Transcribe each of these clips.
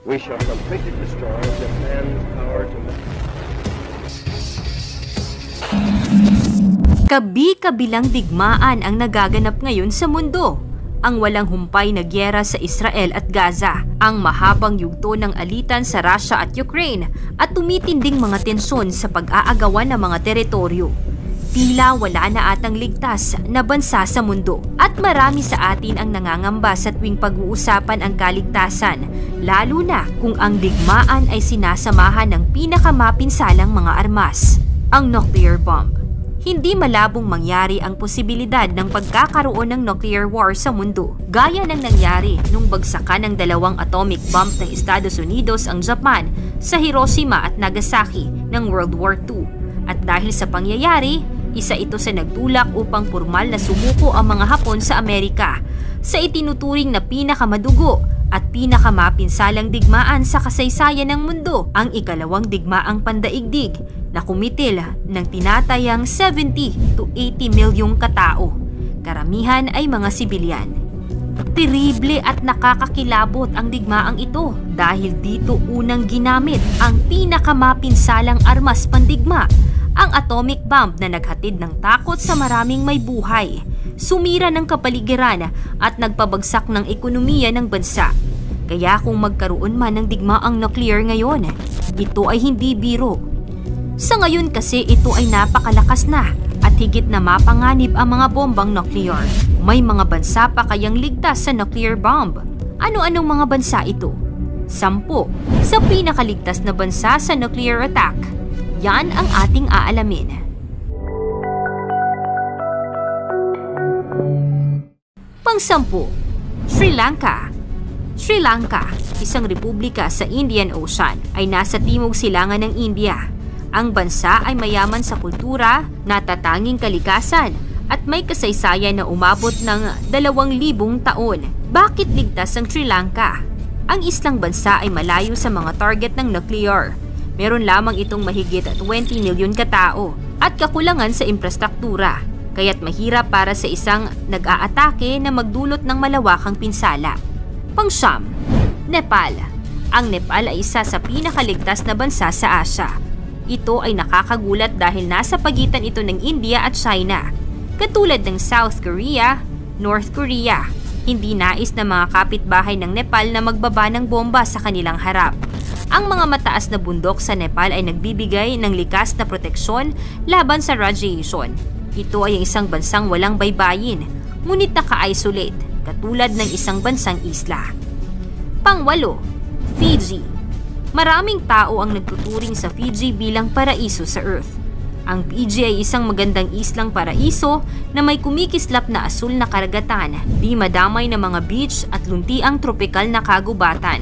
We shall completely destroy Japan's power to... Kabi-kabilang digmaan ang nagaganap ngayon sa mundo. Ang walang humpay na gyera sa Israel at Gaza, ang mahabang yugto ng alitan sa Russia at Ukraine, at tumitinding mga tensyon sa pag-aagawan ng mga teritoryo. Tila wala na atang ligtas na bansa sa mundo, at marami sa atin ang nangangamba sa tuwing pag-uusapan ang kaligtasan, lalo na kung ang digmaan ay sinasamahan ng pinakamapinsalang mga armas, ang nuclear bomb. Hindi malabong mangyari ang posibilidad ng pagkakaroon ng nuclear war sa mundo, gaya ng nangyari nung bagsakan ng dalawang atomic bomb ng Estados Unidos ang Japan sa Hiroshima at Nagasaki ng World War II. At dahil sa pangyayari, isa ito sa nagtulak upang formal na sumuko ang mga Hapon sa Amerika sa itinuturing na pinakamadugo at pinakamapinsalang digmaan sa kasaysayan ng mundo, ang ikalawang digmaang pandaigdig na kumitil ng tinatayang 70 to 80 milyong katao. Karamihan ay mga sibilyan. Terrible at nakakakilabot ang digmaang ito dahil dito unang ginamit ang pinakamapinsalang armas pandigma, ang atomic bomb na naghatid ng takot sa maraming may buhay, sumira ng kapaligiran at nagpabagsak ng ekonomiya ng bansa. Kaya kung magkaroon man ng digmaang nuclear ngayon, ito ay hindi biro. Sa ngayon kasi ito ay napakalakas na at higit na mapanganib ang mga bombang nuclear. May mga bansa pa kayang ligtas sa nuclear bomb. Ano-anong mga bansa ito? 10 sa pinakaligtas na bansa sa nuclear attack. Yan ang ating aalamin. Pang-10, Sri Lanka. Sri Lanka, isang republika sa Indian Ocean, ay nasa timog silangan ng India. Ang bansa ay mayaman sa kultura, natatanging kalikasan, at may kasaysayan na umabot ng 2,000 taon. Bakit ligtas ang Sri Lanka? Ang islang bansa ay malayo sa mga target ng nuclear. Meron lamang itong mahigit 20 milyon katao at kakulangan sa infrastruktura, kaya't mahirap para sa isang nag-aatake na magdulot ng malawakang pinsala. Pang-9, Nepal. Ang Nepal ay isa sa pinakaligtas na bansa sa Asia. Ito ay nakakagulat dahil nasa pagitan ito ng India at China. Katulad ng South Korea, North Korea, hindi nais ng mga kapitbahay ng Nepal na magbaba ng bomba sa kanilang harap. Ang mga mataas na bundok sa Nepal ay nagbibigay ng likas na proteksyon laban sa radiation. Ito ay isang bansang walang baybayin, ngunit naka-isolate, katulad ng isang bansang isla. Pang-8, Fiji. Maraming tao ang nagtuturing sa Fiji bilang paraiso sa Earth. Ang Fiji ay isang magandang islang paraiso na may kumikislap na asul na karagatan, di madamay na mga beach at luntiang tropikal na kagubatan.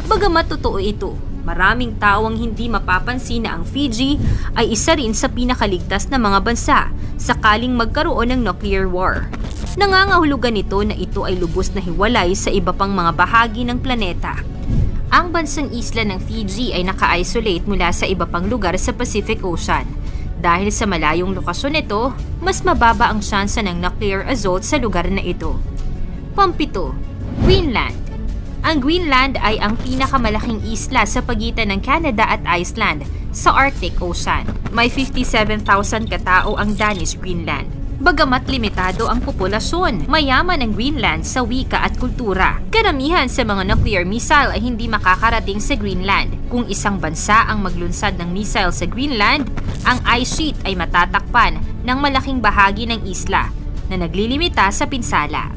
Bagamat totoo ito, maraming tao ang hindi mapapansin na ang Fiji ay isa rin sa pinakaligtas na mga bansa sakaling magkaroon ng nuclear war. Nangangahulugan nito na ito ay lubos na hiwalay sa iba pang mga bahagi ng planeta. Ang bansang isla ng Fiji ay naka-isolate mula sa iba pang lugar sa Pacific Ocean. Dahil sa malayong lokasyon nito, mas mababa ang tsansa ng nuclear assault sa lugar na ito. Pang-7, Greenland. Ang Greenland ay ang pinakamalaking isla sa pagitan ng Canada at Iceland sa Arctic Ocean. May 57,000 katao ang Danish Greenland. Bagamat limitado ang populasyon, mayaman ang Greenland sa wika at kultura. Karamihan sa mga nuclear missile ay hindi makakarating sa Greenland. Kung isang bansa ang maglunsad ng missile sa Greenland, ang ice sheet ay matatakpan ng malaking bahagi ng isla na naglilimita sa pinsala.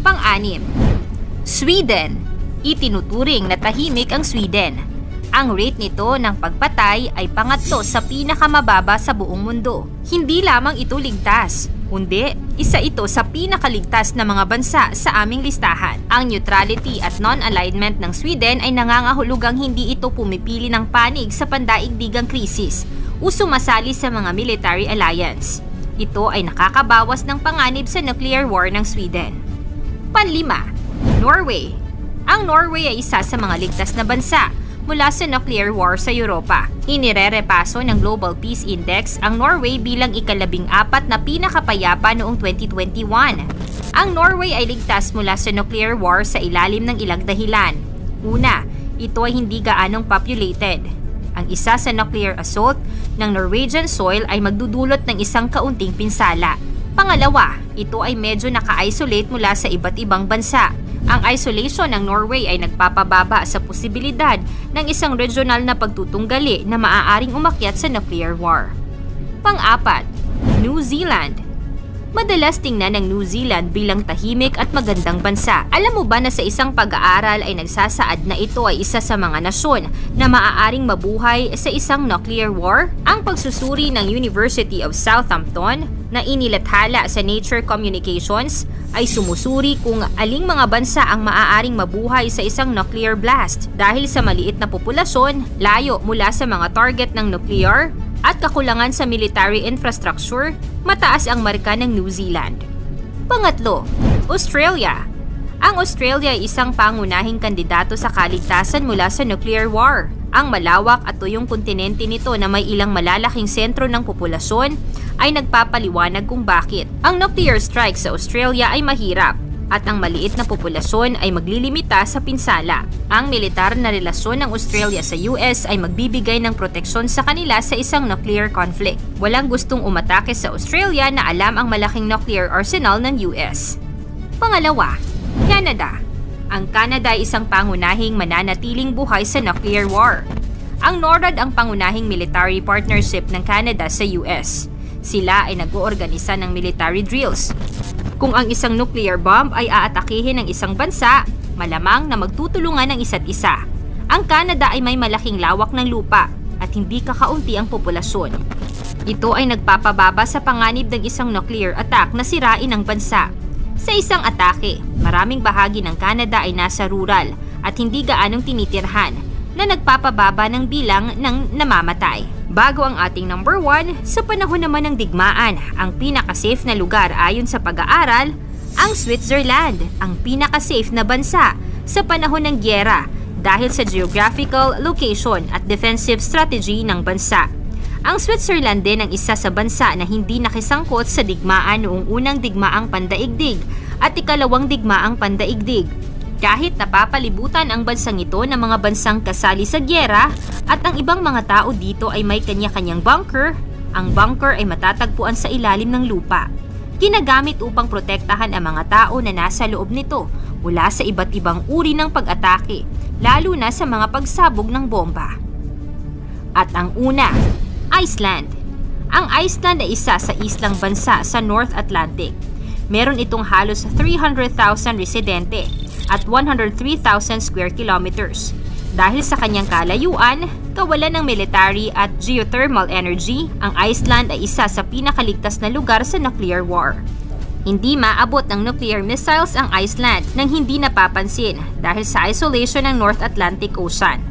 Pang-6, Sweden. Itinuturing na tahimik ang Sweden. Ang rate nito ng pagpatay ay pangatlo sa pinakamababa sa buong mundo. Hindi lamang ito ligtas, kundi isa ito sa pinakaligtas na mga bansa sa aming listahan. Ang neutrality at non-alignment ng Sweden ay nangangahulugang hindi ito pumipili ng panig sa pandaigdigang krisis o sumasali sa mga military alliance. Ito ay nakakabawas ng panganib sa nuclear war ng Sweden. Pang-5, Norway. Ang Norway ay isa sa mga ligtas na bansa mula sa nuclear war sa Europa. Inirerepaso ng Global Peace Index ang Norway bilang ika-14 na pinakapayapa noong 2021. Ang Norway ay ligtas mula sa nuclear war sa ilalim ng ilang dahilan. Una, ito ay hindi gaanong populated. Ang isa sa nuclear assault ng Norwegian soil ay magdudulot ng isang kaunting pinsala. Pangalawa, ito ay medyo naka-isolate mula sa iba't ibang bansa. Ang isolation ng Norway ay nagpapababa sa posibilidad ng isang regional na pagtutunggali na maaaring umakyat sa nuclear war. Pang-apat, New Zealand. Madalas tingnan ng New Zealand bilang tahimik at magandang bansa. Alam mo ba na sa isang pag-aaral ay nagsasaad na ito ay isa sa mga nasyon na maaaring mabuhay sa isang nuclear war? Ang pagsusuri ng University of Southampton na inilathala sa Nature Communications ay sumusuri kung aling mga bansa ang maaaring mabuhay sa isang nuclear blast dahil sa maliit na populasyon, layo mula sa mga target ng nuclear, at kakulangan sa military infrastructure, mataas ang marka ng New Zealand. Pangatlo, Australia. Ang Australia ay isang pangunahing kandidato sa kaligtasan mula sa nuclear war. Ang malawak at tuyong kontinente nito na may ilang malalaking sentro ng populasyon ay nagpapaliwanag kung bakit. Ang nuclear strike sa Australia ay mahirap at ang maliit na populasyon ay maglilimita sa pinsala. Ang militar na relasyon ng Australia sa US ay magbibigay ng proteksyon sa kanila sa isang nuclear conflict. Walang gustong umatake sa Australia na alam ang malaking nuclear arsenal ng US. Pangalawa, Canada. Ang Canada ay isang pangunahing mananatiling buhay sa nuclear war. Ang NORAD ang pangunahing military partnership ng Canada sa US. Sila ay nag-oorganisa ng military drills. Kung ang isang nuclear bomb ay aatakihin ng isang bansa, malamang na magtutulungan ng isa't isa. Ang Canada ay may malaking lawak ng lupa at hindi kakaunti ang populasyon. Ito ay nagpapababa sa panganib ng isang nuclear attack na sirain ang bansa. Sa isang atake, maraming bahagi ng Canada ay nasa rural at hindi gaanong tinitirhan na nagpapababa ng bilang ng namamatay. Bago ang ating number 1, sa panahon naman ng digmaan, ang pinaka-safe na lugar ayon sa pag-aaral, ang Switzerland, ang pinaka-safe na bansa sa panahon ng gyera dahil sa geographical location at defensive strategy ng bansa. Ang Switzerland din ang isa sa bansa na hindi nakisangkot sa digmaan noong unang digmaang pandaigdig at ikalawang digmaang pandaigdig. Kahit napapalibutan ang bansang ito ng mga bansang kasali sa gyera at ang ibang mga tao dito ay may kanya-kanyang bunker, ang bunker ay matatagpuan sa ilalim ng lupa. Ginagamit upang protektahan ang mga tao na nasa loob nito mula sa iba't ibang uri ng pag-atake, lalo na sa mga pagsabog ng bomba. At ang una, Iceland. Ang Iceland ay isa sa islang bansa sa North Atlantic. Meron itong halos 300,000 residente at 103,000 square kilometers. Dahil sa kanyang kalayuan, kawalan ng military at geothermal energy, ang Iceland ay isa sa pinakaligtas na lugar sa nuclear war. Hindi maabot ng nuclear missiles ang Iceland nang hindi napapansin dahil sa isolation ng North Atlantic Ocean.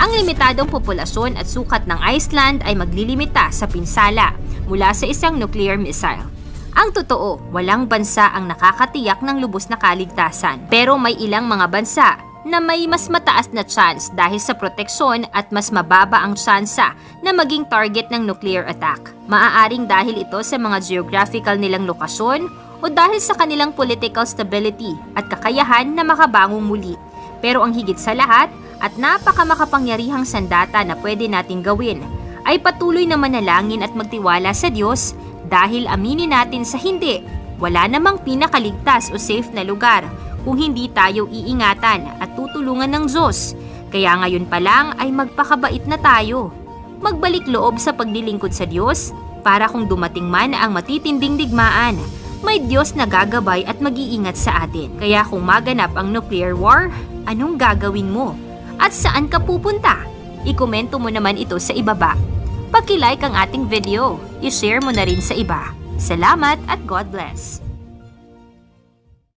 Ang limitadong populasyon at sukat ng Iceland ay maglilimita sa pinsala mula sa isang nuclear missile. Ang totoo, walang bansa ang nakakatiyak ng lubos na kaligtasan. Pero may ilang mga bansa na may mas mataas na chance dahil sa proteksyon at mas mababa ang tsansa na maging target ng nuclear attack. Maaaring dahil ito sa mga geographical nilang lokasyon o dahil sa kanilang political stability at kakayahan na makabangong muli. Pero ang higit sa lahat at napakamakapangyarihang sandata na pwede nating gawin ay patuloy na manalangin at magtiwala sa Diyos. Dahil aminin natin sa hindi, wala namang pinakaligtas o safe na lugar kung hindi tayo iingatan at tutulungan ng Diyos. Kaya ngayon pa lang ay magpakabait na tayo. Magbalik loob sa paglilingkod sa Diyos para kung dumating man ang matitinding digmaan, may Diyos na gagabay at mag-iingat sa atin. Kaya kung maganap ang nuclear war, anong gagawin mo? At saan ka pupunta? Ikomento mo naman ito sa ibaba. Paki-like ang ating video, i-share mo na rin sa iba. Salamat at God bless!